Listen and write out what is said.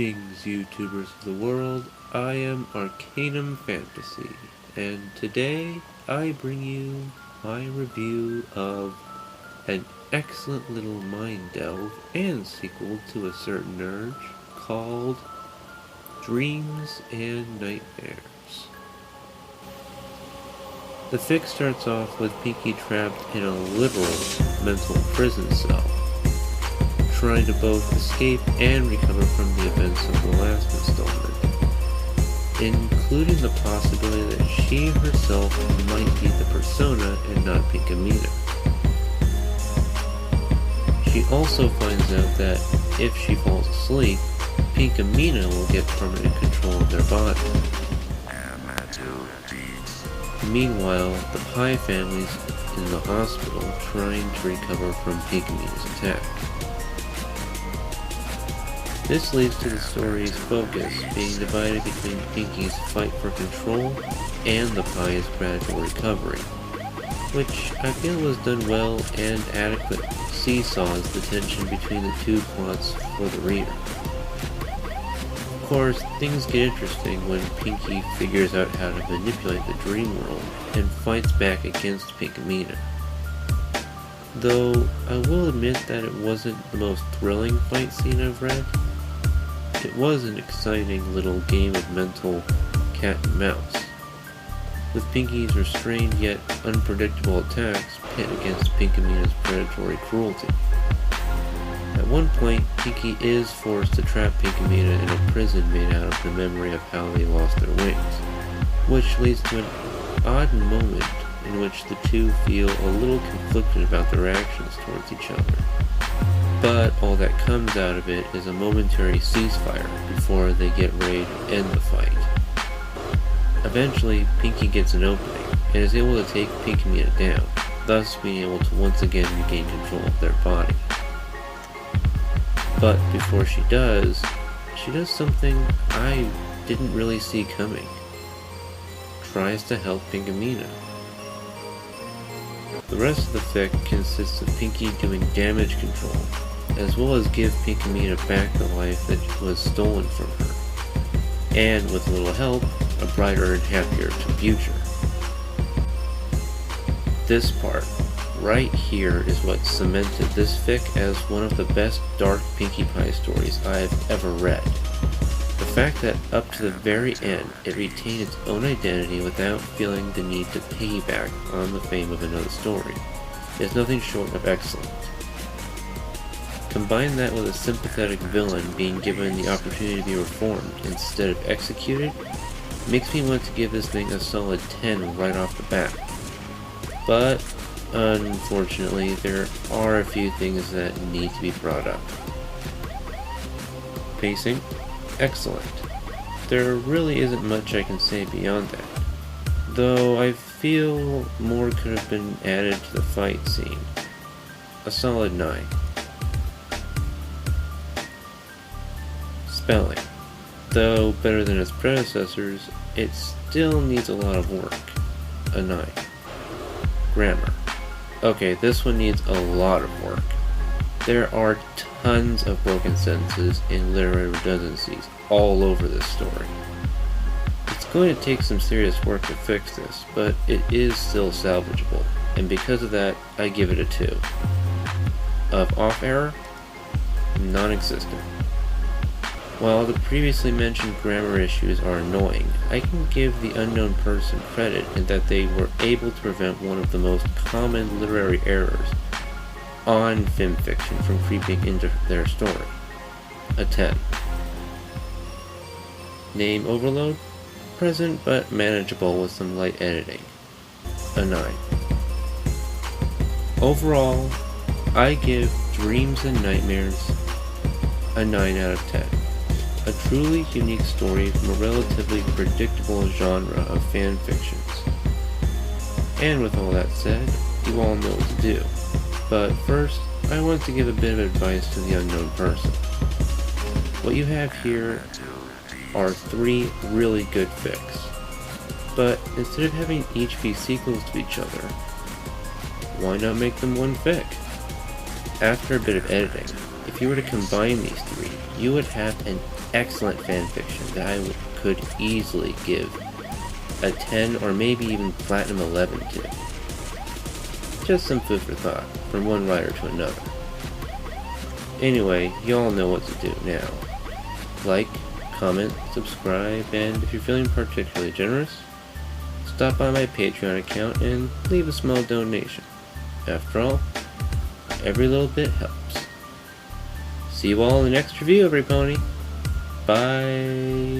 Greetings, YouTubers of the world. I am Arcanum Fantasy, and today I bring you my review of an excellent little mind delve and sequel to a certain urge called Dreams and Nightmares. The fic starts off with Pinky trapped in a literal mental prison cell, trying to both escape and recover from the events of the last installment, including the possibility that she herself might be the persona and not Pinkamena. She also finds out that if she falls asleep, Pinkamena will get permanent control of their body. Meanwhile, the Pie family's in the hospital trying to recover from Pinkamena's attack. This leads to the story's focus being divided between Pinky's fight for control and the Pie's gradual recovery, which I feel was done well and adequately seesaws the tension between the two plots for the reader. Of course, things get interesting when Pinky figures out how to manipulate the dream world and fights back against Pinkamena. Though I will admit that it wasn't the most thrilling fight scene I've read. It was an exciting little game of mental cat and mouse, with Pinky's restrained yet unpredictable attacks pit against Pinkamena's predatory cruelty. At one point, Pinky is forced to trap Pinkamena in a prison made out of the memory of how they lost their wings, which leads to an odd moment in which the two feel a little conflicted about their actions towards each other. But all that comes out of it is a momentary ceasefire before they get ready to end the fight. Eventually, Pinky gets an opening and is able to take Pinkamena down, thus being able to once again regain control of their body. But before she does something I didn't really see coming. Tries to help Pinkamena. The rest of the fic consists of Pinky doing damage control, as well as give Pinkamena back the life that was stolen from her, and with a little help, a brighter and happier future. This part, right here, is what cemented this fic as one of the best dark Pinkie Pie stories I've ever read. The fact that up to the very end, it retained its own identity without feeling the need to piggyback on the fame of another story is nothing short of excellent. Combine that with a sympathetic villain being given the opportunity to be reformed instead of executed, makes me want to give this thing a solid 10 right off the bat. But, unfortunately, there are a few things that need to be brought up. Pacing? Excellent. There really isn't much I can say beyond that, though I feel more could have been added to the fight scene. A solid 9. Spelling. Though better than its predecessors, it still needs a lot of work. A 9. Grammar. Okay, this one needs a lot of work. There are tons of broken sentences and literary redundancies all over this story. It's going to take some serious work to fix this, but it is still salvageable, and because of that, I give it a 2. Of off error? Non-existent. While the previously mentioned grammar issues are annoying, I can give the unknown person credit in that they were able to prevent one of the most common literary errors on fiction from creeping into their story. A 10. Name overload? Present but manageable with some light editing. A 9. Overall, I give Dreams and Nightmares a 9 out of 10. A truly unique story from a relatively predictable genre of fan fictions. And with all that said, you all know what to do. But first, I want to give a bit of advice to the unknown person. What you have here are 3 really good fics. But instead of having each be sequels to each other, why not make them one fic? After a bit of editing, if if you were to combine these three, you would have an excellent fanfiction that I could easily give a 10 or maybe even Platinum 11 to. Just some food for thought, from one writer to another. Anyway, y'all know what to do now. Like, comment, subscribe, and if you're feeling particularly generous, stop by my Patreon account and leave a small donation. After all, every little bit helps. See you all in the next review, every pony. Bye.